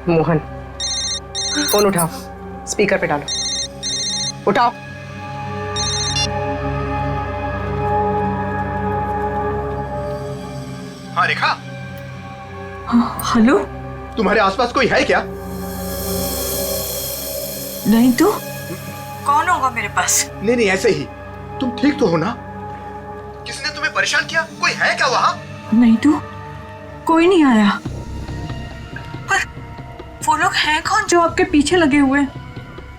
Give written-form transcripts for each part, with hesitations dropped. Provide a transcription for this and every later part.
Mohan, phone उठाओ, speaker पे डालो, उठाओ। हाँ रेखा। हेलो। तुम्हारे आसपास कोई है क्या? नहीं तो कौन होगा मेरे पास? नहीं नहीं, ऐसे ही। तुम ठीक तो हो ना? किसने तुम्हें परेशान किया? कोई है क्या वहाँ? नहीं तो कोई नहीं आया। पर वो लोग हैं कौन जो आपके पीछे लगे हुए हैं?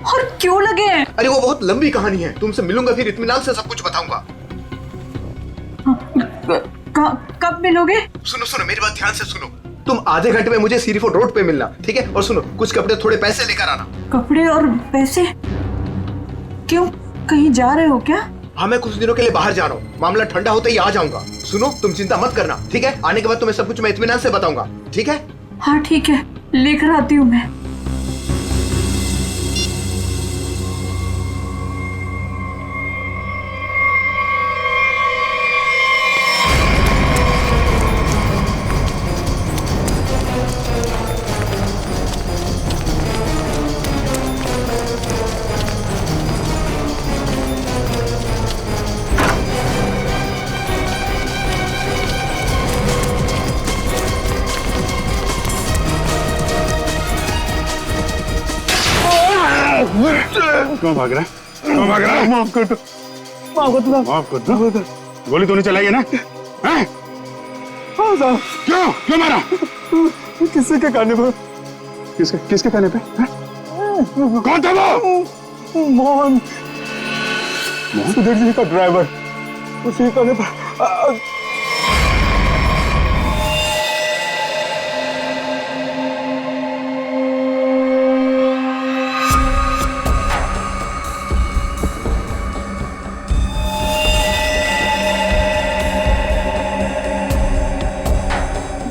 और क्यों लगे हैं? अरे वो बहुत लंबी कहानी है, तुमसे मिलूंगा फिर इत्मीनान से सब कुछ बताऊंगा। कब मिलोगे? सुनो सुनो, मेरी बात ध्यान से सुनो। तुम आधे घंटे में मुझे सीरीफोर्ड रोड पे मिलना, ठीक है? और सुनो, कुछ कपड़े थोड़े पैसे लेकर आना। कपड़े और पैसे? क्यों, कहीं जा रहे हो क्या? हाँ, मैं कुछ दिनों के लिए बाहर जा रहा हूँ। मामला ठंडा होते ही आ जाऊंगा। सुनो, तुम चिंता मत करना, ठीक है? आने के बाद तुम्हें सब कुछ मैं इत्मीनान से बताऊंगा, ठीक है? हाँ ठीक है, लेकर आती हूँ मैं। क्यों भाग रहा है? क्यों भाग रहा है? माफ कर दो, माफ कर दो। गोली तो नहीं चलाई है ना? हैं? हाँ साहब। क्यों क्यों मारा? किसी के कहने पर। किसके कहने पे? हैं? कौन था वो? मोहन, सुधीर जी का ड्राइवर, उसी कहने पर।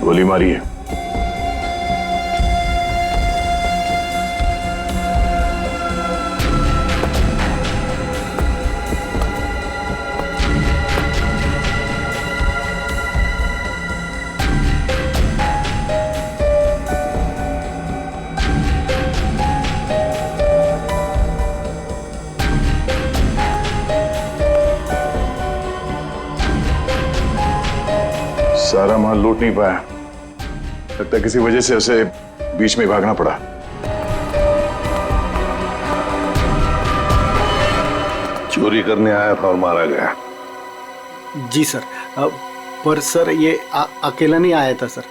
गोली मारी है। सारा माल लूट नहीं पाया, लगता है किसी वजह से उसे बीच में भागना पड़ा। चोरी करने आया था और मारा गया। जी सर, पर सर ये अकेला नहीं आया था सर,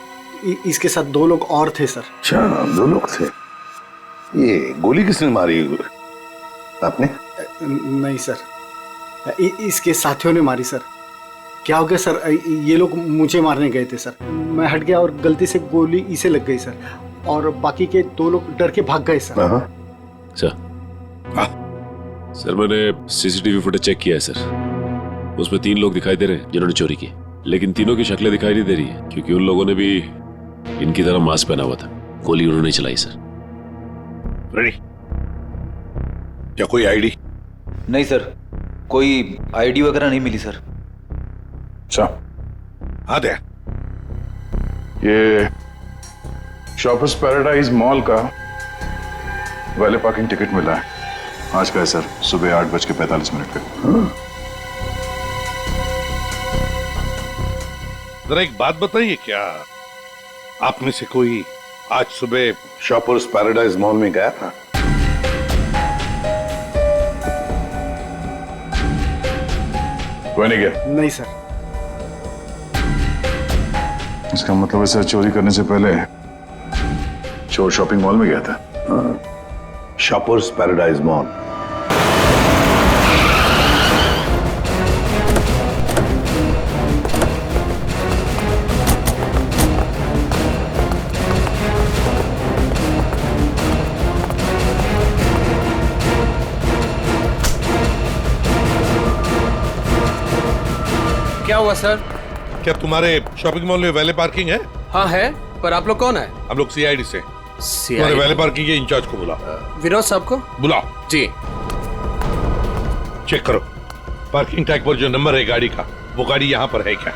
इसके साथ दो लोग और थे सर। अच्छा, दो लोग थे। ये गोली किसने मारी? आपने? नहीं सर, इसके साथियों ने मारी सर। क्या हो गया सर, ये लोग मुझे मारने गए थे सर, मैं हट गया और गलती से गोली इसे लग गई सर, और बाकी के दो लोग डर के भाग गए सर। सर मैंने सीसीटीवी फुटेज चेक किया है सर, उसमें 3 लोग दिखाई दे रहे हैं जिन्होंने चोरी की, लेकिन तीनों की शक्लें दिखाई नहीं दे रही है क्योंकि उन लोगों ने भी इनकी तरह मास्क पहना हुआ था। गोली उन्होंने चलाई सर। रेडी? क्या कोई आईडी? नहीं सर, कोई आईडी वगैरह नहीं मिली सर। अच्छा, हाँ दे। ये शॉपर्स पैराडाइज मॉल का वैले पार्किंग टिकट मिला है आज का है सर, सुबह 8:45 पे। जरा एक बात बताइए, क्या आप में से कोई आज सुबह शॉपर्स पैराडाइज मॉल में गया था? कोई नहीं गया? नहीं सर। इसका मतलब है सर, चोरी करने से पहले चोर शॉपिंग मॉल में गया था। Shoppers paradise mall. क्या हुआ सर? क्या तुम्हारे शॉपिंग मॉल में वैले पार्किंग है? हाँ है, पर आप लोग कौन है? हम लोग सीआईडी से। तुम्हारे वैले पार्किंग के इंचार्ज को बुला। विनोद साहब को बुलाओ। जी। चेक करो पार्किंग टैग पर जो नंबर है गाड़ी का, वो गाड़ी यहाँ पर है क्या?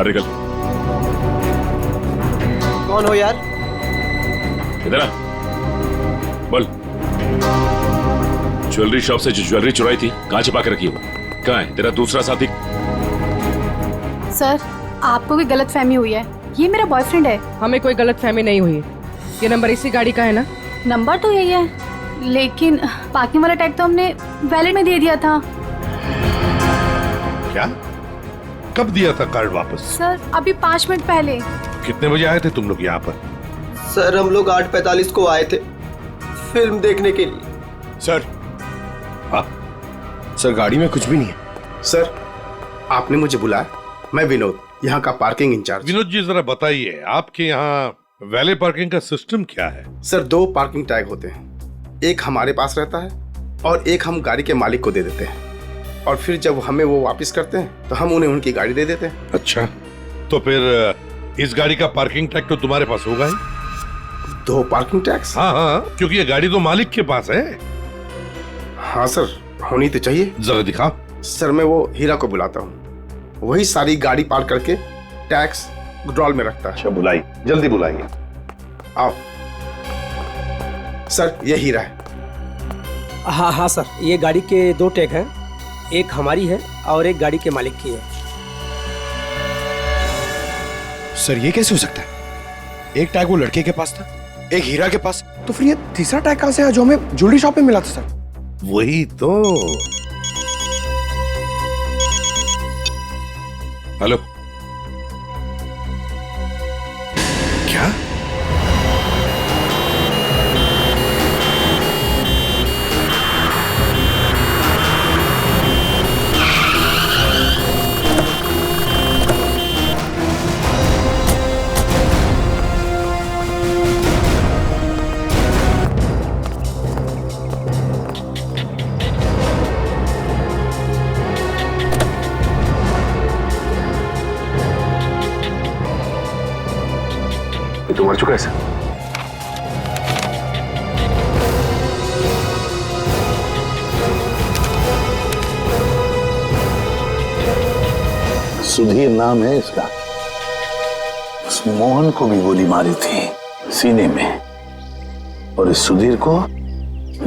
बाहर निकल। कौन हो यार? इधर आ, बोल। ज्वेलरी शॉप से जो ज्वेलरी चुराई थी कहाँ छिपा के रखी हो? कहाँ है तेरा दूसरा साथी? सर, आपको कोई गलतफहमी हुई है, ये मेरा बॉयफ्रेंड है। हमें कोई गलतफहमी नहीं हुई। ये नंबर इसी गाड़ी का है ना? नंबर तो यही है, लेकिन पार्किंग वाला टैग तो हमने वैलेट में दे दिया था। क्या? कब दिया था कार्ड वापस? सर, अभी 5 मिनट पहले। कितने बजे आए थे तुम लोग यहाँ पर? सर, हम लोग 8:45 को आए थे फिल्म देखने के लिए। सर, हाँ, सर गाड़ी में कुछ भी नहीं है। सर, आपने मुझे बुलाया, मैं विनोद, यहाँ का पार्किंग इंचार्ज। विनोद जी जरा बताइए, आपके यहाँ वैले पार्किंग का सिस्टम क्या है? सर 2 पार्किंग टैग होते हैं, एक हमारे पास रहता है और एक हम गाड़ी के मालिक को दे देते हैं, और फिर जब हमें वो वापस करते हैं तो हम उन्हें उनकी गाड़ी दे देते हैं। अच्छा, तो फिर इस गाड़ी का पार्किंग टैग तो तुम्हारे पास होगा ही? 2 पार्किंग टैक्स? हाँ हाँ, क्योंकि ये गाड़ी तो मालिक के पास है। हाँ सर, होनी तो चाहिए। जरा दिखाओ। सर, मैं वो हीरा को बुलाता हूँ, वही सारी गाड़ी पार्क करके टैक्स ड्रॉल में रखता है। अच्छा, बुलाई, जल्दी बुलाइए। आओ सर, ये हीरा है। हाँ हाँ सर, ये गाड़ी के 2 टैग हैं, एक हमारी है और एक गाड़ी के मालिक की है। सर ये कैसे हो सकता है? एक टैग वो लड़के के पास था, एक हीरा के पास, तो फिर ये तीसरा टैग कहां से आया जो हमें ज्वेलरी शॉप में मिला था? सर वही तो। हेलो, क्या? तो मर चुका है सर। सुधीर नाम है इसका। उस मोहन को भी गोली मारी थी सीने में, और इस सुधीर को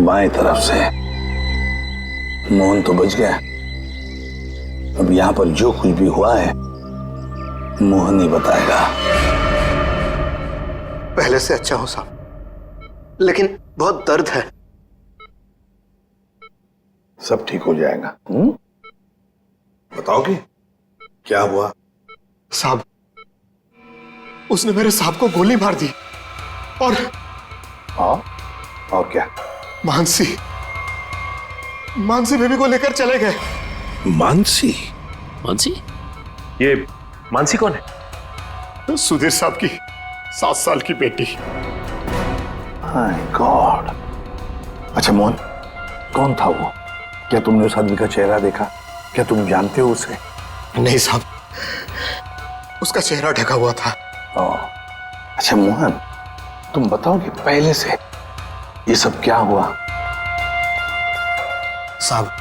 बाएं तरफ से। मोहन तो बच गया। अब यहां पर जो कुछ भी हुआ है मोहन ही बताएगा। पहले से अच्छा हो साहब, लेकिन बहुत दर्द है। सब ठीक हो जाएगा। बताओगे क्या हुआ? साहब, उसने मेरे साहब को गोली मार दी, और क्या? मानसी बेबी को लेकर चले गए। मानसी? मानसी? ये मानसी कौन है? सुधीर साहब की 7 साल की बेटी। हाय गॉड। अच्छा मोहन, कौन था वो? क्या तुमने उस आदमी का चेहरा देखा? क्या तुम जानते हो उसे? नहीं साहब, उसका चेहरा ढका हुआ था। अच्छा मोहन, तुम बताओ कि पहले से ये सब क्या हुआ? साहब,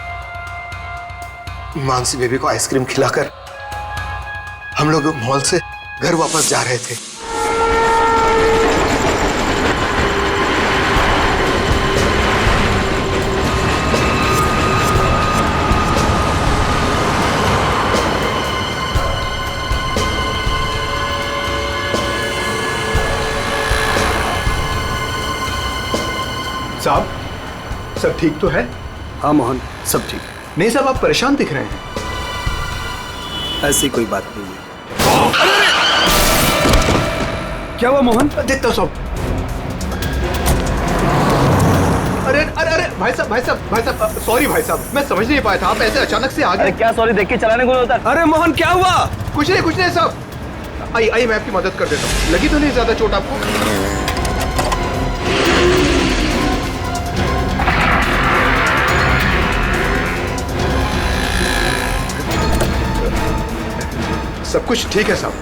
मानसी बेबी को आइसक्रीम खिलाकर हम लोग मॉल से घर वापस जा रहे थे। साहब, सब ठीक तो है? हाँ मोहन, सब ठीक। नहीं साहब, आप परेशान दिख रहे हैं। ऐसी कोई बात नहीं है। क्या हुआ मोहन? देखता हूँ साहब। अरे अरे अरे भाई साहब, सॉरी भाई साहब, मैं समझ नहीं पाया था, आप ऐसे अचानक से आ गए। क्या सॉरी, देख के चलाने को होता है। अरे मोहन, क्या हुआ? कुछ नहीं साहब। आइए मैं आपकी मदद कर देता हूँ। लगी तो नहीं ज्यादा चोट आपको? सब कुछ ठीक है साहब।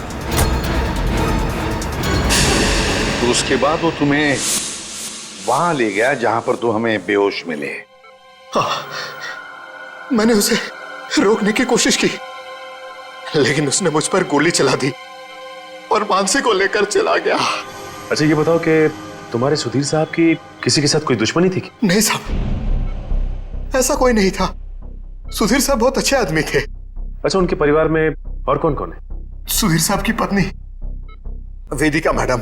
तो उसके बाद वो तुम्हें वहां ले गया जहां पर तू हमें बेहोश मिले? हाँ, मैंने उसे रोकने की कोशिश की, लेकिन उसने मुझ पर गोली चला दी और मानसी को लेकर चला गया। अच्छा ये बताओ कि तुम्हारे सुधीर साहब की किसी के साथ कोई दुश्मनी थी? नहीं साहब, ऐसा कोई नहीं था। सुधीर साहब बहुत अच्छे आदमी थे। अच्छा, उनके परिवार में और कौन कौन है? सुधीर साहब की पत्नी वेदिका मैडम।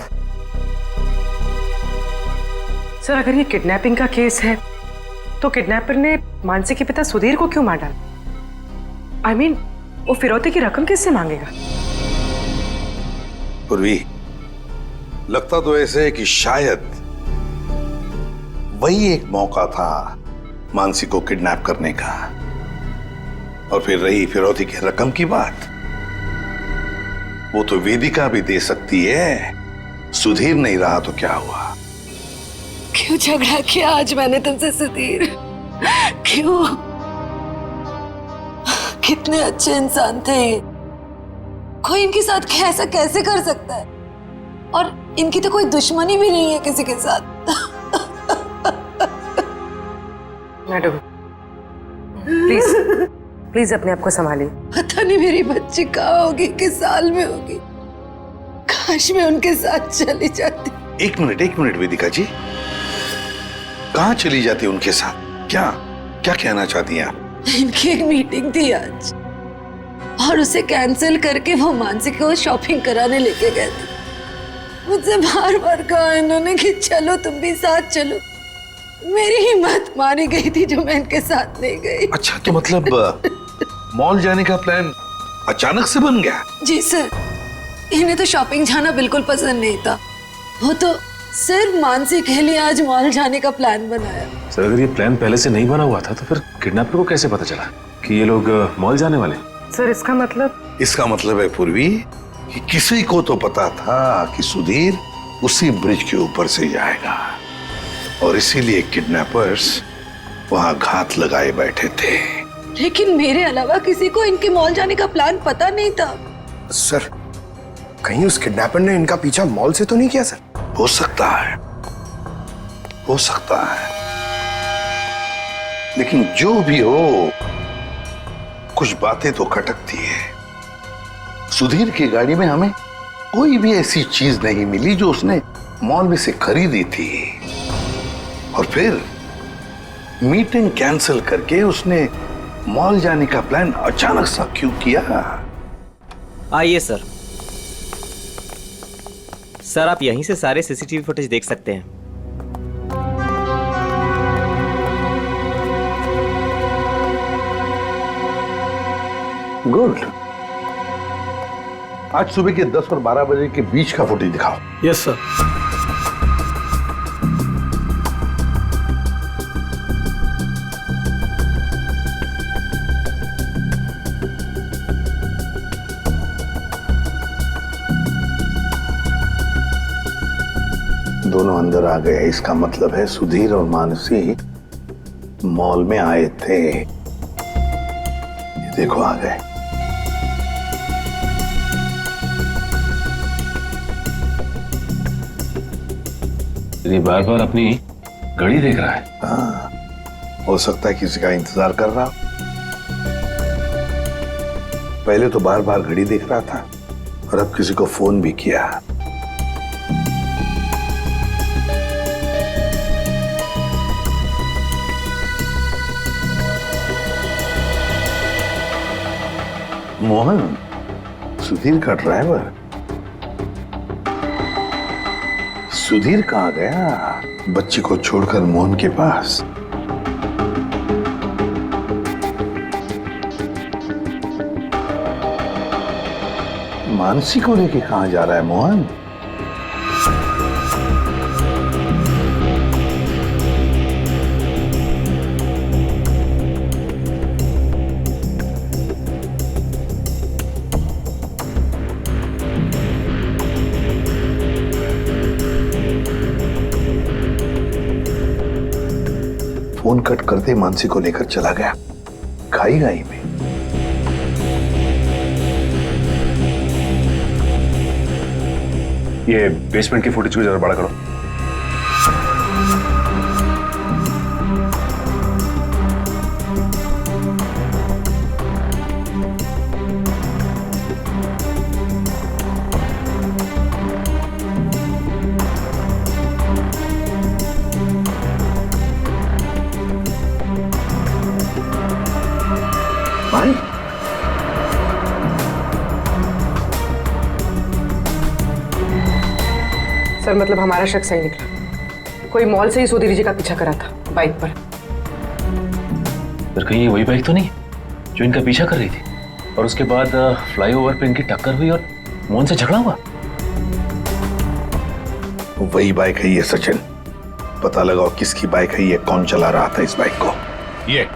सर, अगर ये किडनैपिंग का केस है तो किडनैपर ने मानसी के पिता सुधीर को क्यों मार डाला? I mean, वो फिरौती की रकम किससे मांगेगा? पूर्वी, लगता तो ऐसे है कि शायद वही एक मौका था मानसी को किडनैप करने का। और फिर रही फिरौती की रकम की बात, वो तो वेदिका भी दे सकती है। सुधीर नहीं रहा तो क्या हुआ? क्यों झगड़ा किया आज मैंने तुमसे सुधीर? क्यों? कितने अच्छे इंसान थे ये। कोई इनके साथ ऐसा कैसे कर सकता है? और इनकी तो कोई दुश्मनी भी नहीं है किसी के साथ। मैडम, प्लीज अपने आप को संभालिए। पता नहीं मेरी बच्ची कहाँ होगी, किस साल में होगी। काश मैं उनके साथ चली जाती। एक मिनट वेदिका जी, कहाँ चली जाती उनके साथ? क्या क्या कहना चाहती हैं आप? इनकी एक मीटिंग थी आज और उसे कैंसिल करके वो मानसी को शॉपिंग कराने लेके गए थे। मुझसे बार बार कहा इन्होंने कि चलो तुम भी साथ चलो। मेरी हिम्मत मारी गई थी जो मैं इनके साथ नहीं गई। अच्छा, तो मतलब मॉल जाने का प्लान अचानक से बन गया? जी सर, इन्हें तो शॉपिंग जाना बिल्कुल पसंद नहीं था। वो तो सिर्फ मानसी के लिए आज मॉल जाने का प्लान बनाया। सर, अगर ये प्लान पहले से नहीं बना हुआ था तो फिर किडनैपर को कैसे पता चला कि ये लोग मॉल जाने वाले? सर, इसका मतलब है पूर्वी कि किसी को तो पता था कि सुधीर उसी ब्रिज के ऊपर से जाएगा और इसीलिए किडनैपर्स वहां घात लगाए बैठे थे। लेकिन मेरे अलावा किसी को इनके मॉल जाने का प्लान पता नहीं था। सर, कहीं उस किडनैपर ने इनका पीछा मॉल से तो नहीं किया? सर, हो सकता है, लेकिन जो भी हो, कुछ बातें तो खटकती है। सुधीर की गाड़ी में हमें कोई भी ऐसी चीज नहीं मिली जो उसने मॉल में से खरीदी थी। और फिर मीटिंग कैंसिल करके उसने मॉल जाने का प्लान अचानक सा क्यों किया? आइए सर, आप यहीं से सारे सीसीटीवी फुटेज देख सकते हैं। गुड। आज सुबह के 10 और 12 बजे के बीच का फुटेज दिखाओ। Yes sir. दोनों अंदर आ गए, इसका मतलब है सुधीर और मानसी मॉल में आए थे। ये देखो, आ गए। ये बार बार अपनी घड़ी देख रहा है। हाँ, हो सकता है किसी का इंतजार कर रहा। पहले तो बार बार घड़ी देख रहा था और अब किसी को फोन भी किया। मोहन, सुधीर का ड्राइवर। सुधीर कहाँ गया? बच्ची को छोड़कर मोहन के पास। मानसी को लेके कहाँ जा रहा है मोहन? फोन कट करते मानसी को लेकर चला गया खाई गाई में। ये बेसमेंट की फुटेज को जरा बड़ा करो। सर मतलब हमारा शक सही निकला। कोई मॉल से ही सुधीर जी का पीछा करा था बाइक पर। पर कहीं ये वही बाइक तो नहीं जो इनका पीछा कर रही थी और उसके बाद फ्लाईओवर पे इनकी टक्कर हुई और मोहन से झगड़ा हुआ? वही बाइक है ये सचिन। पता लगाओ किसकी बाइक है ये, कौन चला रहा था इस बाइक को। ये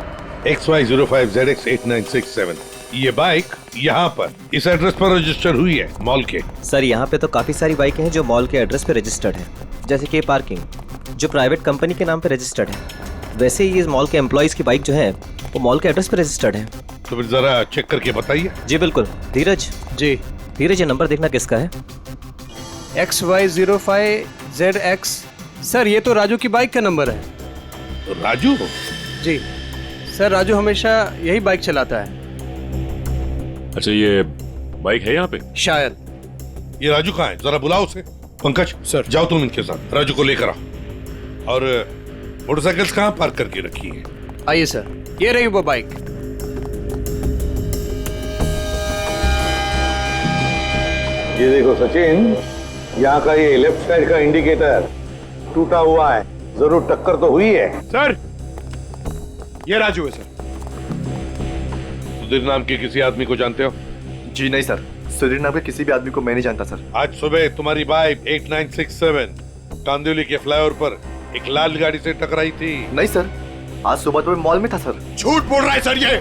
XY05ZX8967 ये बाइक यहाँ पर इस एड्रेस पर रजिस्टर हुई है मॉल के। सर यहाँ पे तो काफी सारी बाइकें हैं जो मॉल के एड्रेस पे रजिस्टर्ड है, जैसे कि पार्किंग जो प्राइवेट कंपनी के नाम पे रजिस्टर्ड है। वैसे ही इस मॉल के एम्प्लॉइज की बाइक जो है वो मॉल के एड्रेस पे रजिस्टर्ड है। तो फिर जरा चेक करके बताइए। जी बिल्कुल। धीरज जी। धीरज, ये नंबर देखना किसका है? XY05ZX। सर ये तो राजू की बाइक का नंबर है। तो राजू? जी सर, राजू हमेशा यही बाइक चलाता है। अच्छा, ये बाइक है यहाँ पे? शायद। ये राजू कहाँ है? जरा बुलाओ उसे। पंकज सर, जाओ तुम इनके साथ, राजू को लेकर आओ। और मोटरसाइकिल्स कहाँ पार्क करके रखी है? आइए सर, ये रही वो बाइक। ये देखो सचिन, यहाँ का ये लेफ्ट साइड का इंडिकेटर टूटा हुआ है, जरूर टक्कर तो हुई है। सर ये राजू है सर। सुधीर नाम के किसी आदमी को जानते हो? जी नहीं सर, सुधीर नाम के किसी भी आदमी को मैं नहीं जानता सर। आज सुबह तुम्हारी बाइक 8967 कांदिवली के फ्लाईओवर पर एक लाल गाड़ी से टकराई थी। नहीं सर, आज सुबह तो मैं मॉल में था सर। झूठ बोल रहा है सर ये।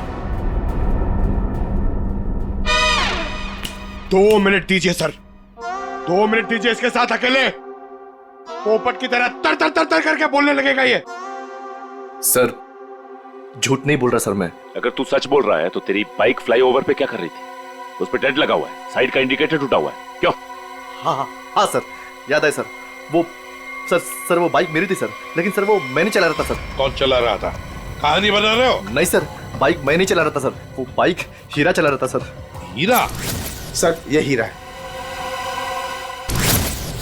2 मिनट दीजिए सर, 2 मिनट दीजिए इसके साथ अकेले। पोपट की तरह तर तर तर तर करके बोलने लगेगा ये। सर झूठ नहीं बोल रहा सर मैं। अगर तू सच बोल रहा है तो तेरी बाइक फ्लाईओवर पे क्या कर रही थी? उस पे डेंट लगा हुआ है, साइड का इंडिकेटर टूटा हुआ है, क्यों? हाँ सर, याद है सर। वो सर वो बाइक मेरी थी सर, लेकिन सर वो मैं नहीं चला रहा था सर। कौन चला रहा था? कहानी बना रहे हो? नहीं सर, बाइक मैं नहीं चला रहा था सर, वो बाइक हीरा चला रहा था सर। हीरा? सर ये हीरा है।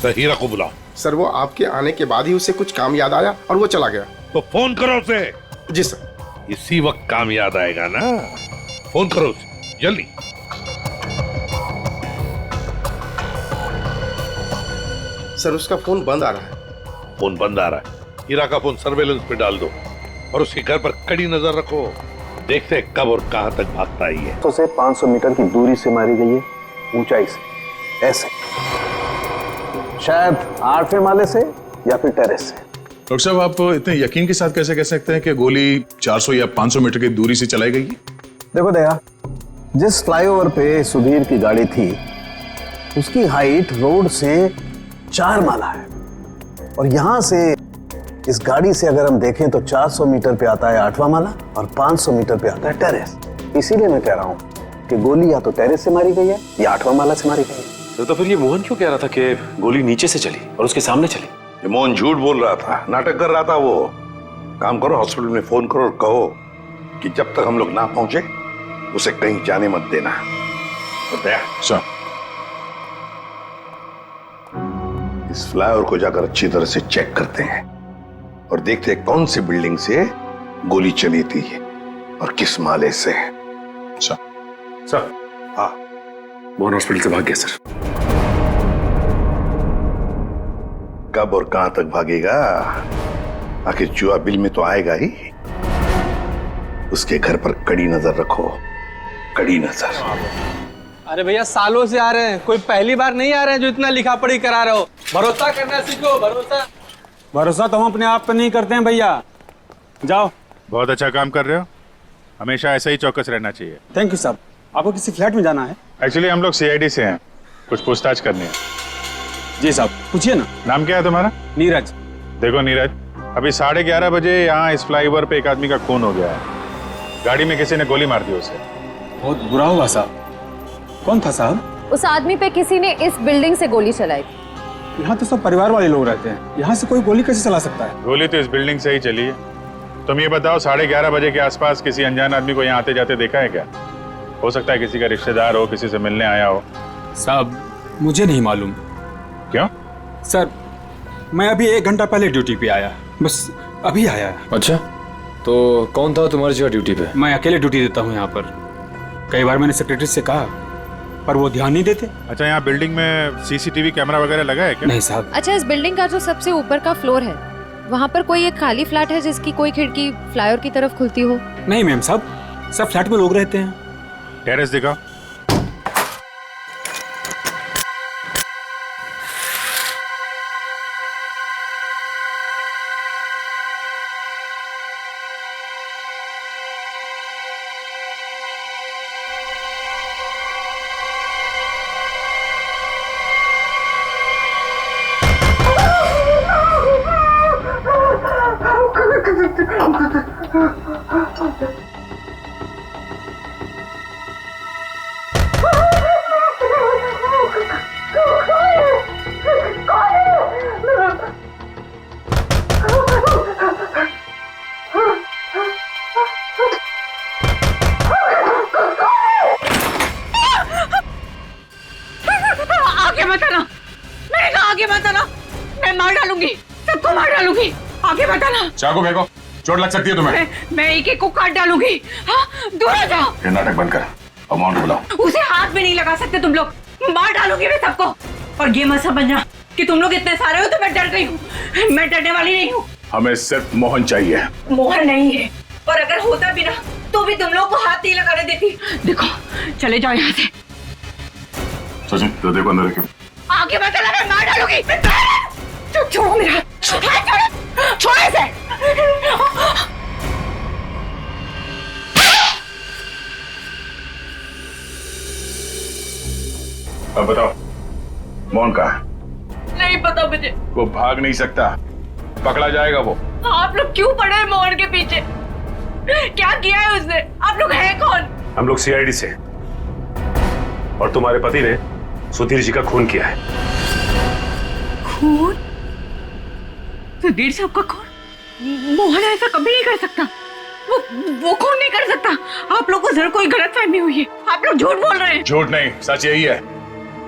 सर हीरा को बुलाओ। सर वो आपके आने के बाद ही उसे कुछ काम याद आया और वो चला गया। तो फोन करो उसे। जी सर। इसी वक्त काम याद आएगा ना, फोन करो उसे जल्दी। सर उसका फोन बंद आ रहा है। फोन बंद आ रहा है? हीरा का फोन सर्वेलेंस पे डाल दो और उसके घर पर कड़ी नजर रखो। देखते कब और कहां तक भागता है ये। तो से 500 मीटर की दूरी से मारी गई है, ऊंचाई से, ऐसे शायद 8वें माले से या फिर टेरेस से। डॉक्टर साहब, आप इतने यकीन के साथ कैसे कह सकते हैं कि गोली 400 या 500 मीटर की दूरी से चलाई गई है? देखो दया, जिस फ्लाईओवर पे सुधीर की गाड़ी थी उसकी हाइट रोड से 4 माला है और यहां से इस गाड़ी से अगर हम देखें तो 400 मीटर पे आता है 8वां माला और 500 मीटर पे आता है टेरेस। इसीलिए मैं कह रहा हूं कि गोली या तो टेरेस से मारी गई है या 8वां माला से मारी गई है। तो फिर ये मोहन क्यों कह रहा था कि गोली नीचे से चली और उसके सामने चली? ये मोहन झूठ बोल रहा था, नाटक कर रहा था वो। काम करो, हॉस्पिटल में फोन करो और कहो कि जब तक हम लोग ना पहुंचे उसे कहीं जाने मत देना। सर, इस फ्लाईओवर को जाकर अच्छी तरह से चेक करते हैं और देखते हैं कौन सी बिल्डिंग से गोली चली थी और किस माले से। सर। हाँ, मोहन हॉस्पिटल से भाग गया सर। कब और कहां तक भागेगा? आखिर जुआ बिल में तो आएगा ही। उसके घर पर कड़ी नजर रखो, कड़ी नजर। अरे भैया, सालों से आ रहे हैं, कोई पहली बार नहीं आ रहे हैं जो इतना लिखा पढ़ी करा रहे हो। भरोसा करना सीखो, भरोसा। भरोसा तो हम अपने आप पे नहीं करते हैं भैया। जाओ। बहुत अच्छा काम कर रहे हो, हमेशा ऐसा ही चौकस रहना चाहिए। थैंक यू साहब। आपको किसी फ्लैट में जाना है? एक्चुअली हम लोग CID से हैं, कुछ पूछताछ करनी है। जी साहब, पूछिए ना। नाम क्या है तुम्हारा? नीरज। देखो नीरज, अभी 11:30 बजे यहाँ इस फ्लाईओवर पे एक आदमी का खून हो गया है। गाड़ी में किसी ने गोली मार दी उसे। बहुत बुरा हुआ साहब। कौन था साहब? उस आदमी पे किसी ने इस बिल्डिंग से गोली चलाई थी। यहाँ तो सब परिवार वाले लोग रहते हैं, यहाँ से कोई गोली कैसे चला सकता है? गोली तो इस बिल्डिंग से ही चली है। तुम ये बताओ, 11:30 बजे के आसपास किसी अनजान आदमी को यहाँ आते जाते देखा है क्या? हो सकता है किसी का रिश्तेदार हो, किसी से मिलने आया हो। साहब मुझे नहीं मालूम। क्यों? सर मैं अभी 1 घंटा पहले ड्यूटी पे आया, बस अभी आया। अच्छा, तो कौन था तुम्हारी जगह ड्यूटी पे? मैं अकेले ड्यूटी देता हूँ यहाँ पर। कई बार मैंने सेक्रेटरी से कहा पर वो ध्यान नहीं देते। अच्छा, यहाँ बिल्डिंग में सीसीटीवी कैमरा वगैरह लगा है क्या? नहीं साहब। अच्छा, इस बिल्डिंग का जो सबसे ऊपर का फ्लोर है, वहाँ पर कोई एक खाली फ्लैट है जिसकी कोई खिड़की फ्लाईओवर की तरफ खुलती हो? नहीं मैम साहब, सब फ्लैट में लोग रहते हैं। टेरेस दिखाओ। आगे मत आना, मैंने कहा आगे मत आना, मैं मार डालूंगी, सबको मार डालूंगी, आगे मत आना। चाकू फेंको, चोट लग सकती है तुम्हें। मैं एक एक को काट डालूंगी। हाँ, दूर हो जाओ। ये नाटक बंद कर, अमाउंट बुलाओ। उसे हाथ भी नहीं लगा सकते तुम लोग, मार डालूंगी मैं सबको। और ये मत समझना कि तुम लोग इतने सारे हो तो मैं डर गई हूँ, मैं डरने वाली नहीं हूँ। हमें सिर्फ मोहन चाहिए। मोहन नहीं है, और अगर होता भी ना तो भी तुम लोग को हाथ नहीं लगाने देती। देखो, चले जाओ यहाँ से। सचिन, तो देखो अंदर क्यों। आगे मत आना, मैं मार डालूंगी। छोड़ो मेरा हाथ, छोड़ो इसे। अब बताओ, मोहन कहाँ है? नहीं पता मुझे। वो भाग नहीं सकता, पकड़ा जाएगा वो। आप लोग क्यों पड़े हैं मोहन के पीछे? क्या किया है उसने? आप लोग हैं कौन? हम लोग सीआईडी से, और तुम्हारे पति ने सुधीर जी का खून किया है। खून? सुधीर साहब का खून? मोहन ऐसा कभी नहीं कर सकता, वो खून नहीं कर सकता। आप लोग को जरूर कोई गलतफहमी हुई है, आप लोग झूठ बोल रहे हैं। झूठ नहीं, सच यही है।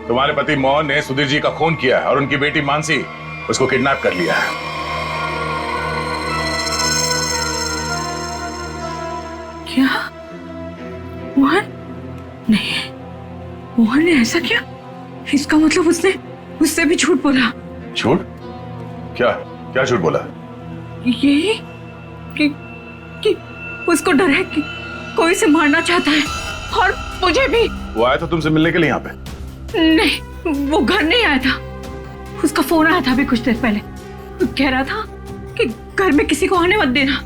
तुम्हारे पति मोहन ने सुधीर जी का खून किया है और उनकी बेटी मानसी उसको किडनैप कर लिया है। क्या? मोहन? नहीं, मोहन ने ऐसा किया? इसका मतलब उससे भी झूठ बोला। झूठ? क्या क्या झूठ बोला? यही कि उसको डर है कि कोई से मारना चाहता है, और मुझे भी। वो आया था तुमसे मिलने के लिए यहाँ पे? नहीं, वो घर नहीं आया था। उसका फोन आया था अभी कुछ देर पहले, कह रहा था कि घर में किसी को आने मत देना,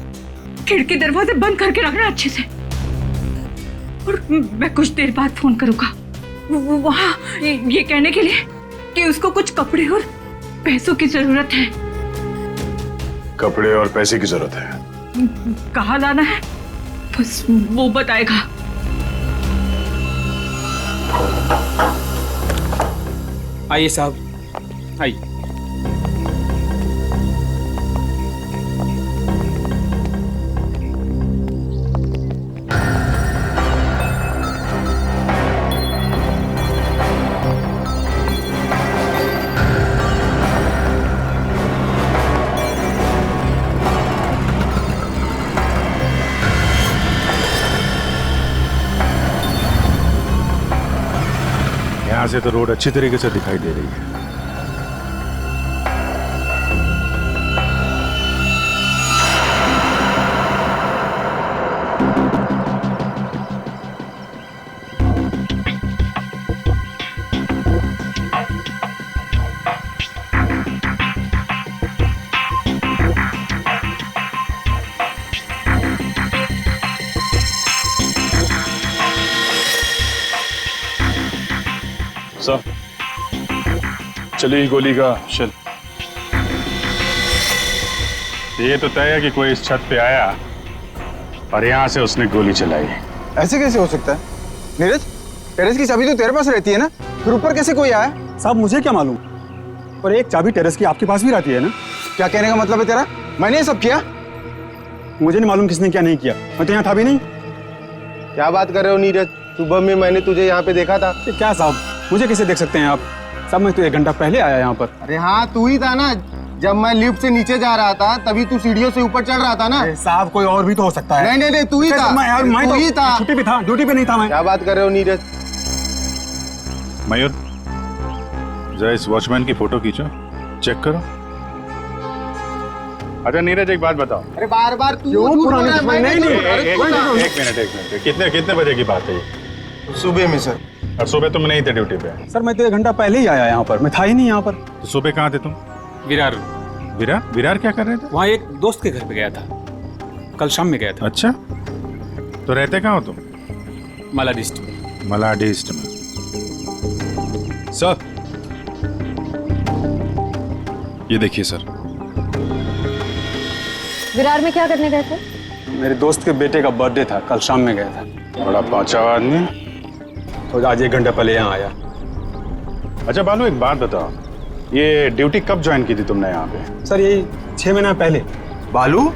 खिड़की दरवाजे बंद करके रखना अच्छे से, और मैं कुछ देर बाद फोन करूंगा वहाँ ये कहने के लिए कि उसको कुछ कपड़े और पैसों की जरूरत है। कपड़े और पैसे की जरूरत है? कहाँ जाना है बस वो बताएगा। आइए साहब, आइए। यहाँ से तो रोड अच्छी तरीके से दिखाई दे रही है। सर, चली गोली का शेल। ये तो तय है कि कोई इस छत पे आया और यहाँ से उसने गोली चलाई। ऐसे कैसे हो सकता है? नीरज, टेरेस की चाबी तो तेरे पास रहती है ना, फिर ऊपर कैसे कोई आया? साहब मुझे क्या मालूम, पर एक चाबी टेरेस की आपके पास भी रहती है ना। क्या कहने का मतलब है तेरा? मैंने ये सब किया? मुझे नहीं मालूम किसने क्या नहीं किया, मैं तो यहाँ था भी नहीं। क्या बात कर रहे हो नीरज? सुबह में मैंने तुझे यहाँ पे देखा था। क्या साहब, मुझे कैसे देख सकते हैं आप? साहब मैं तो 1 घंटा पहले आया यहाँ पर। अरे हाँ, तू ही था ना, जब मैं लिफ्ट से नीचे जा रहा था तभी तू सीढ़ियों से ऊपर चढ़ रहा था ना। साहब कोई और भी तो हो सकता है। नहीं, तू ही था। मैं तू ही था। छुट्टी पे था, ड्यूटी पे नहीं था मैं। क्या बात कर रहे हो नीरज? मयूर, जरा इस वॉचमैन की फोटो खींचो, चेक करो। अच्छा नीरज, एक बात बताओ। अरे बार बार तू एक मिनट। मिनट, कितने बजे की बात है ये? सुबह में सर। और सुबह तुम नहीं थे ड्यूटी पे? सर मैं तो 1 घंटा पहले ही आया यहाँ पर, मैं था ही नहीं यहाँ पर। तो सुबह कहाँ थे तुम? विरार। विरार? विरार क्या कर रहे थे? वहाँ एक दोस्त के घर पे गया था, कल शाम में गया था। अच्छा, तो रहते कहाँ हो तुम? मलाडिस्ट में। मलाडिस्ट में। सर, ये देखिए सर। विरार में क्या करने गए थे? मेरे दोस्त के बेटे का बर्थडे था, कल शाम में गया था। बड़ा पहुंचा हुआ आदमी, तो आज 1 घंटा पहले यहाँ आया। अच्छा बालू, एक बात बताओ, ये ड्यूटी कब ज्वाइन की थी तुमने यहाँ पे? सर यही 6 महीना पहले। बालू?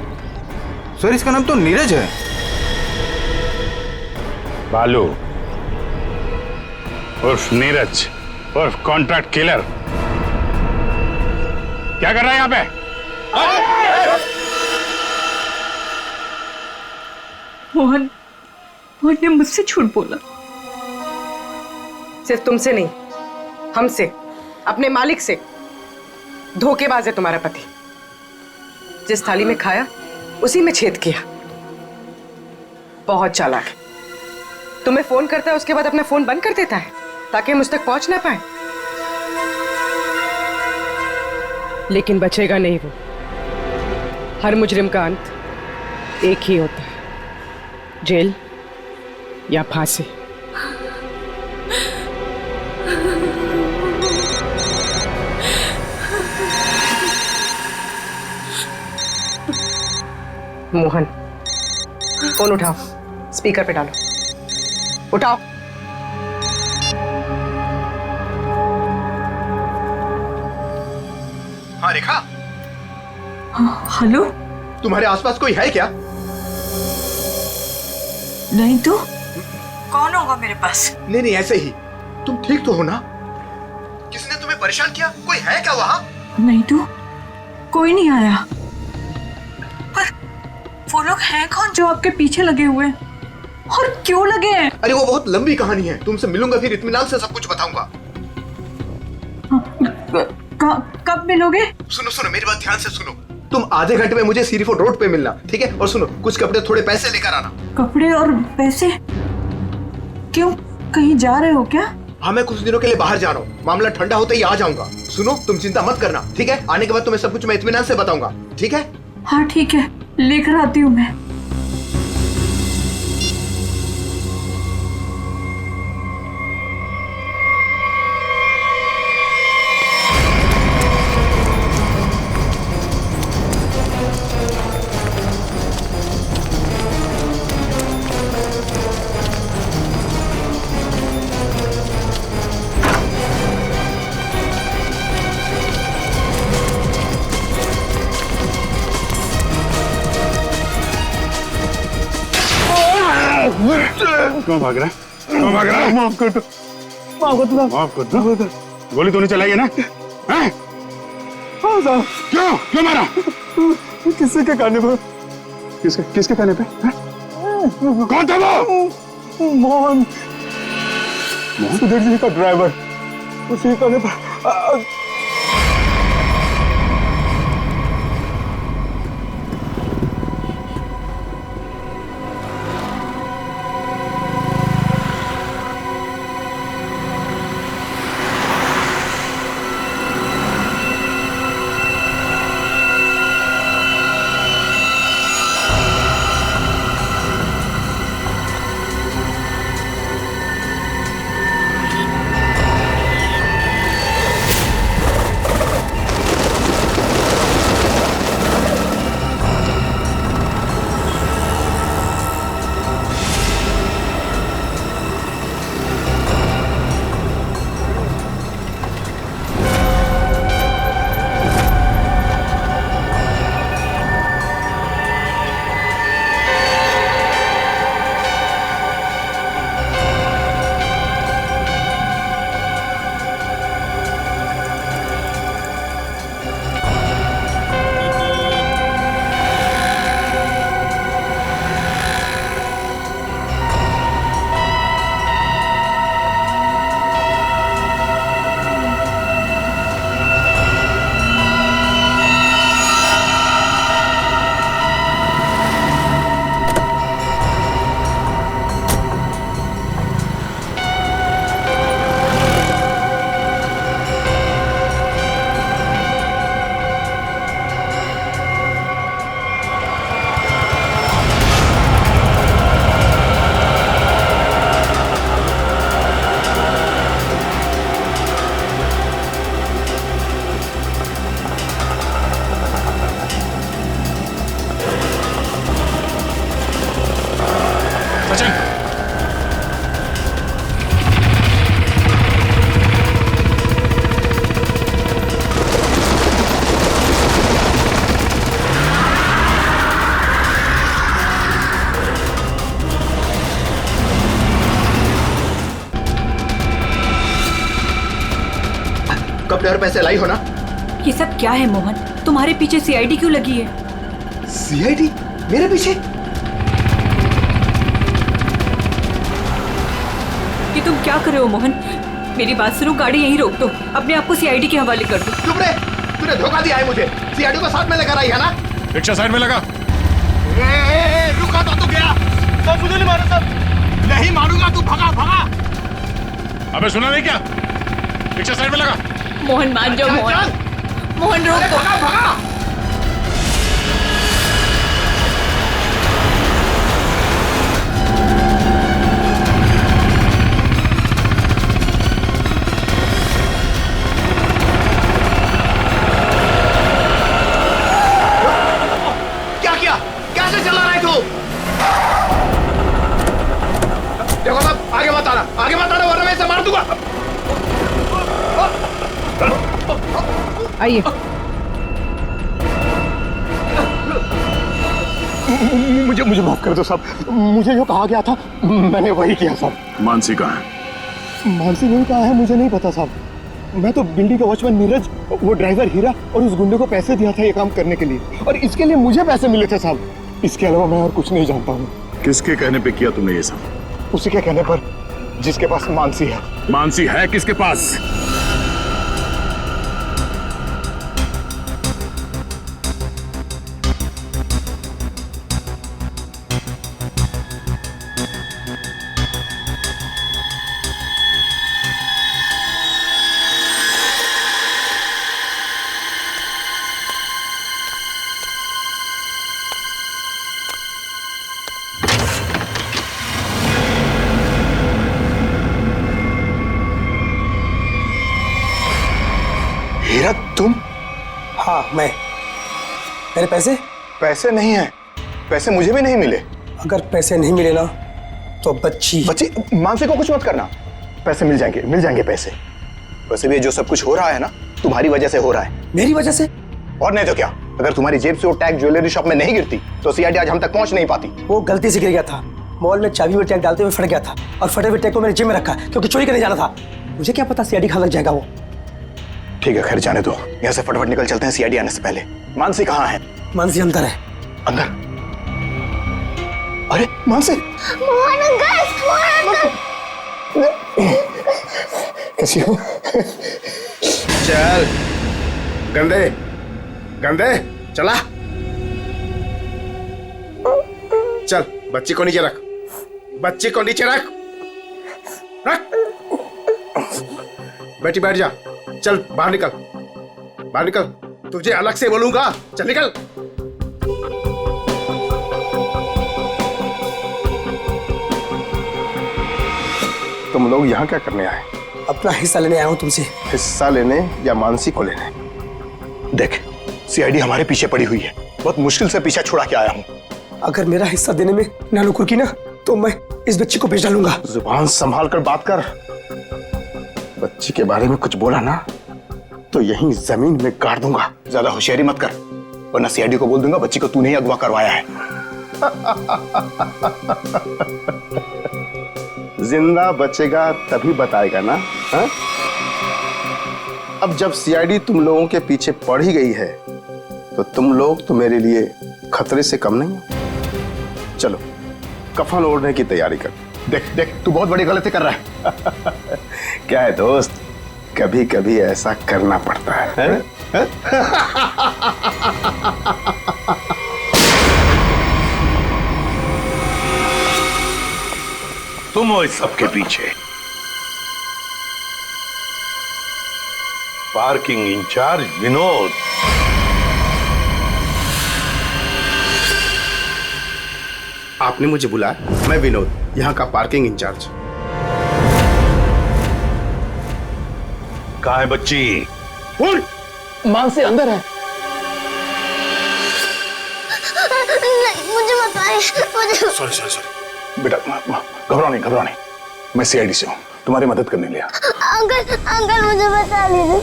सर इसका नाम तो नीरज है। बालू उर्फ नीरज उर्फ कॉन्ट्रैक्ट किलर, क्या कर रहा है यहाँ पे? मोहन ने मुझसे झूठ बोला। सिर्फ तुमसे नहीं, हमसे, अपने मालिक से। धोखेबाज है तुम्हारा पति। जिस थाली में खाया उसी में छेद किया। बहुत चालाक है। तुम्हें फोन करता है, उसके बाद अपना फोन बंद कर देता है ताकि मुझ तक पहुंच ना पाए। लेकिन बचेगा नहीं वो। हर मुजरिम का अंत एक ही होता है, जेल या फांसी। मोहन, फोन उठाओ, स्पीकर पे डालो। उठाओ। हाँ रेखा। हेलो, तुम्हारे आसपास कोई है क्या? नहीं तो कौन होगा मेरे पास? नहीं ऐसे ही। तुम ठीक तो हो ना? किसने तुम्हें परेशान किया? कोई है क्या वहाँ? नहीं तो कोई नहीं आया। पर वो लोग हैं कौन जो आपके पीछे लगे हुए हैं? और क्यों लगे हैं? अरे वो बहुत लंबी कहानी है, तुमसे मिलूंगा फिर इत्मीनान से सब कुछ बताऊंगा। कब मिलोगे? सुनो मेरी बात ध्यान से सुनो। तुम आधे घंटे में मुझे सीरीफोर्ड रोड पे मिलना, ठीक है? और सुनो, कुछ कपड़े थोड़े पैसे लेकर आना। कपड़े और पैसे? क्यों, कहीं जा रहे हो क्या? हाँ मैं कुछ दिनों के लिए बाहर जा रहा हूँ, मामला ठंडा होते ही आ जाऊंगा। सुनो, तुम चिंता मत करना, ठीक है? आने के बाद तुम्हें सब कुछ मैं इत्मीनान से बताऊंगा, ठीक है? हाँ ठीक है, लेकर आती हूँ मैं। क्यों भाग रहा है? क्यों भाग रहा है? माफ कर दो। माफ कर दो। गोली तूने चलाई है ना? हैं? हाँ साहब। क्यों मारा? किसी के कहने पर। किसके कहने पे? कौन था वो? मोहन, सुधीर जी का ड्राइवर। उसी के कहने पर। पे और पैसे लाई हो ना? ये सब क्या है मोहन? तुम्हारे पीछे सीआईडी क्यों लगी है? सीआईडी मेरे पीछे? ये तुम क्या कर रहे हो मोहन? मेरी बात सुनो, गाड़ी यहीं रोक दो, अपने आप को सीआईडी के हवाले कर दो। चुप रहे, तूने धोखा दिया है मुझे। सीआईडी को साथ में लेकर आई है ना? रिक्शा साइड में लगा। रुका तो गया। सब मुझे नहीं मारो, सब नहीं मारूंगा, तू भगा भगा। अबे सुना नहीं क्या? रिक्शा साइड में लगा। मोहन मान जाओ मोहन, मोहन रोक दो। भगा भगा। देखो साहब, आगे मत आना वरना मैं इसे मार दूंगा। आइए। मुझे माफ कर दो साहब, मुझे जो कहा गया था मैंने वही किया साहब। मानसी कहाँ है? मानसी नहीं कहा है, मुझे नहीं पता साहब। मैं तो बिल्डिंग का वॉचमैन नीरज, वो ड्राइवर हीरा और उस गुंडे को पैसे दिया था ये काम करने के लिए, और इसके लिए मुझे पैसे मिले थे साहब। इसके अलावा मैं और कुछ नहीं जानता हूँ। किसके कहने पे किया तुमने ये सब? उसी के कहने पर, जिसके पास मानसी है। मानसी है किसके पास? हीरा तुम? हाँ मैं। मेरे पैसे? पैसे नहीं है, पैसे मुझे भी नहीं मिले। अगर पैसे नहीं मिले ना तो बच्ची मानसी को कुछ मत करना, पैसे मिल जाएंगे पैसे। वैसे भी जो सब कुछ हो रहा है ना तुम्हारी वजह से हो रहा है। मेरी वजह से? और नहीं तो क्या, अगर तुम्हारी जेब से वो टैग ज्वेलरी शॉप में नहीं गिरती तो सीआईडी आज हम तक पहुंच नहीं पाती। वो गलती से गिर गया था, मॉल में चाबी में टैग डालते हुए फट गया था, और फटे हुए टैग को मैंने जेब में रखा क्योंकि चोरी करने जाना था। मुझे क्या पता सीआईडी कहाँ लग जाएगा वो। ठीक है खैर जाने दो, यहाँ से फटाफट निकल चलते हैं सीआईडी आने से पहले। मानसी कहाँ है? मानसी अंदर है। अंदर? अरे मानसी! कैसी हो? चल गंदे गंदे चला चल, बच्ची को नीचे रख, बच्ची को नीचे रख रख। बेटी बैठ जा, चल बाहर निकल, बाहर निकल, तुझे अलग से बोलूंगा, चल निकल। तुम लोग यहाँ क्या करने आए? अपना हिस्सा लेने आया हूँ तुमसे। हिस्सा लेने या मानसी को लेने? देख सीआईडी हमारे पीछे पड़ी हुई है, बहुत मुश्किल से पीछा छुड़ा के आया हूँ। अगर मेरा हिस्सा देने में ना नुकुर की ना तो मैं इस बच्ची को बेच डालूंगा। जुबान संभाल कर बात कर, बच्ची के बारे में कुछ बोला ना तो यहीं जमीन में गाड़ दूंगा। ज्यादा होशियारी मत कर वरना सीआईडी को बोल दूंगा बच्ची को तूने ही अगवा करवाया है। जिंदा बचेगा तभी बताएगा ना। हा? अब जब सीआईडी तुम लोगों के पीछे पड़ ही गई है तो तुम लोग तो मेरे लिए खतरे से कम नहीं हो। चलो कफन ओढ़ने की तैयारी कर। देख देख तू बहुत बड़ी गलती कर रहा है। क्या है दोस्त, कभी कभी ऐसा करना पड़ता है? तुम हो इस सबके पीछे? Parking incharge Vinod. आपने मुझे बुलाया? मैं विनोद, यहाँ का पार्किंग इंचार्ज। कहाँ है बच्ची? बोल। मानसी अंदर है। नहीं, मुझे बताइए। सॉरी बेटा, घबराओ नहीं, मैं सीआईडी से हूँ, तुम्हारी मदद करने लिया। अंकल मुझे बता लीजिए।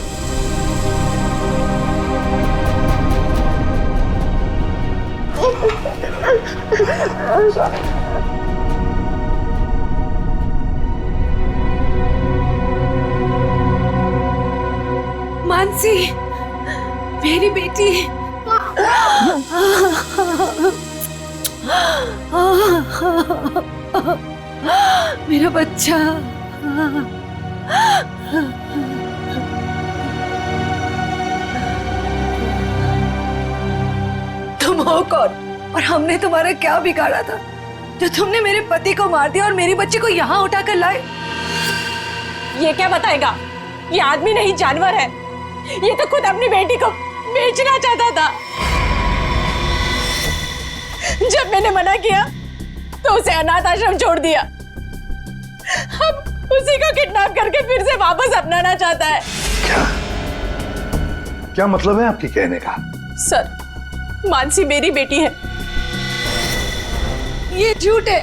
मानसी, मेरी बेटी। मेरा बच्चा। तुम हो कौन और हमने तुम्हारा क्या बिगाड़ा था जो तुमने मेरे पति को मार दिया और मेरी बच्ची को यहाँ उठाकर लाए? ये क्या बताएगा? ये आदमी नहीं जानवर है। ये तो खुद अपनी बेटी को बेचना चाहता था। जब मैंने मना किया तो उसे अनाथ आश्रम छोड़ दिया। अब उसी को किडनैप करके फिर से वापस अपनाना चाहता है। क्या मतलब है आपके कहने का? सर, मानसी मेरी बेटी है। ये झूठ है।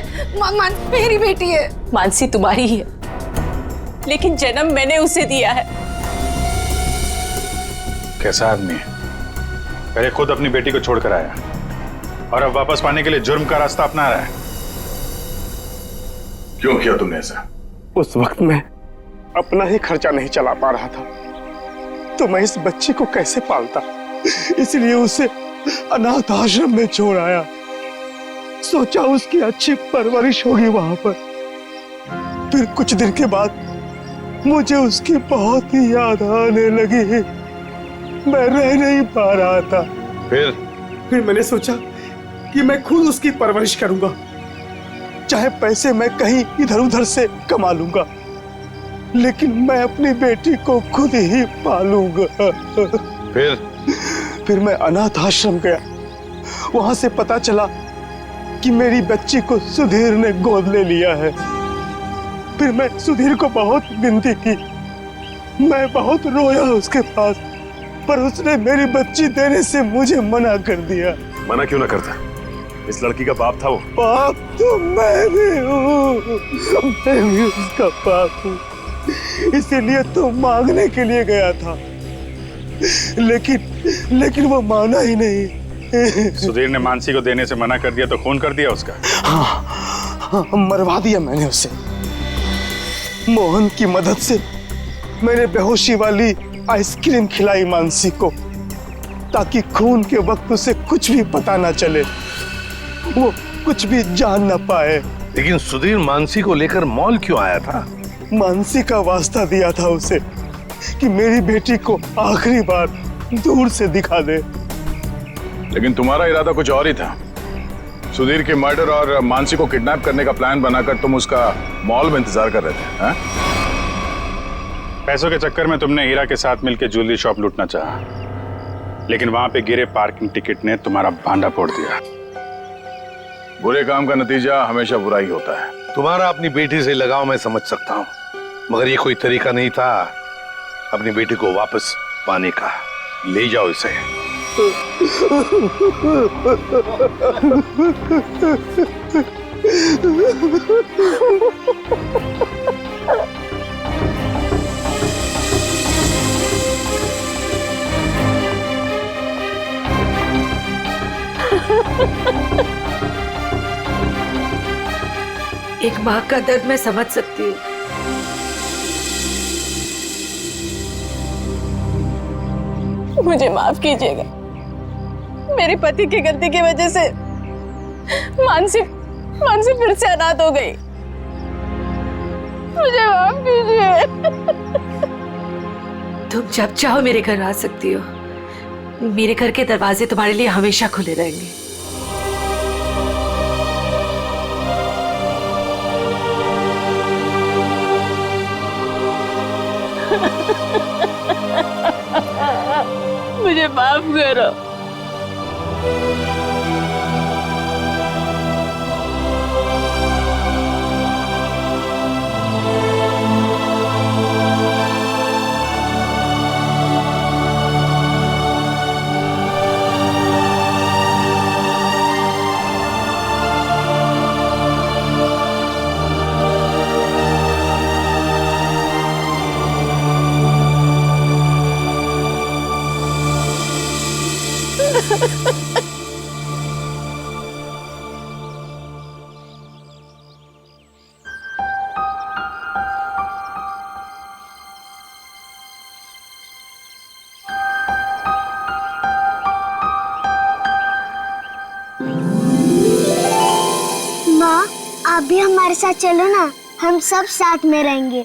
मेरी बेटी है। मानसी तुम्हारी ही है, लेकिन जन्म मैंने उसे दिया है। कैसा आदमी है? पहले खुद अपनी बेटी को छोड़कर आया और अब वापस पाने के लिए जुर्म का रास्ता अपना रहा है। क्यों किया तुमने ऐसा? उस वक्त मैं अपना ही खर्चा नहीं चला पा रहा था, तो मैं इस बच्ची को कैसे पालता, इसलिए उसे अनाथ आश्रम में छोड़ आया। सोचा उसकी अच्छी परवरिश होगी वहां पर। फिर कुछ दिन के बाद मुझे उसकी बहुत ही याद आने लगी। मैं रह नहीं पा रहा था। फिर मैंने सोचा कि मैं खुद उसकी परवरिश करूंगा, चाहे पैसे मैं कहीं इधर उधर से कमा लूंगा, लेकिन मैं अपनी बेटी को खुद ही पालूंगा। फिर मैं अनाथ आश्रम गया। वहां से पता चला कि मेरी बच्ची को सुधीर ने गोद ले लिया है। फिर मैं सुधीर को बहुत विनती की, मैं बहुत रोया उसके पास, पर उसने मेरी बच्ची देने से मुझे मना कर दिया। मना क्यों ना करता? इस लड़की का बाप था वो। बाप तो मैं भी हूँ, मैं भी उसका बाप हूँ, इसीलिए तो मांगने के लिए गया था, लेकिन वो माना ही नहीं। सुधीर ने मानसी को देने से मना कर दिया तो खून कर दिया उसका? हाँ, मरवा दिया मैंने उसे। मोहन की मदद से मैंने बेहोशी वाली आइसक्रीम खिलाई मानसी को, ताकि खून के वक्त उसे कुछ भी पता ना चले, वो कुछ भी जान ना पाए। लेकिन सुधीर मानसी को लेकर मॉल क्यों आया था? मानसी का वास्ता दिया था उसे कि मेरी बेटी को आखिरी बार दूर से दिखा दे। लेकिन तुम्हारा इरादा कुछ और ही था। सुधीर के मर्डर और मानसी को किडनैप करने का प्लान बनाकर तुम उसका मॉल में इंतजार कर रहे थे, हैं? पैसों के चक्कर में तुमने हीरा के साथ मिलकर ज्वेलरी शॉप लूटना चाहा, लेकिन वहां पे गिरे पार्किंग टिकट ने तुम्हारा भांडा फोड़ दिया। बुरे काम का नतीजा हमेशा बुरा ही होता है। तुम्हारा अपनी बेटी से लगाव मैं समझ सकता हूँ, मगर ये कोई तरीका नहीं था अपनी बेटी को वापस पाने का। ले जाओ इसे। एक माँ का दर्द मैं समझ सकती हूँ। मुझे माफ कीजिएगा, मेरे पति की गलती की वजह से मानसी फिर से अनाथ हो गई। मुझे माफ कीजिए। तुम जब चाहो मेरे घर आ सकती हो। मेरे घर के दरवाजे तुम्हारे लिए हमेशा खुले रहेंगे। मुझे माफ करो। आप भी हमारे साथ चलो ना, हम सब साथ में रहेंगे।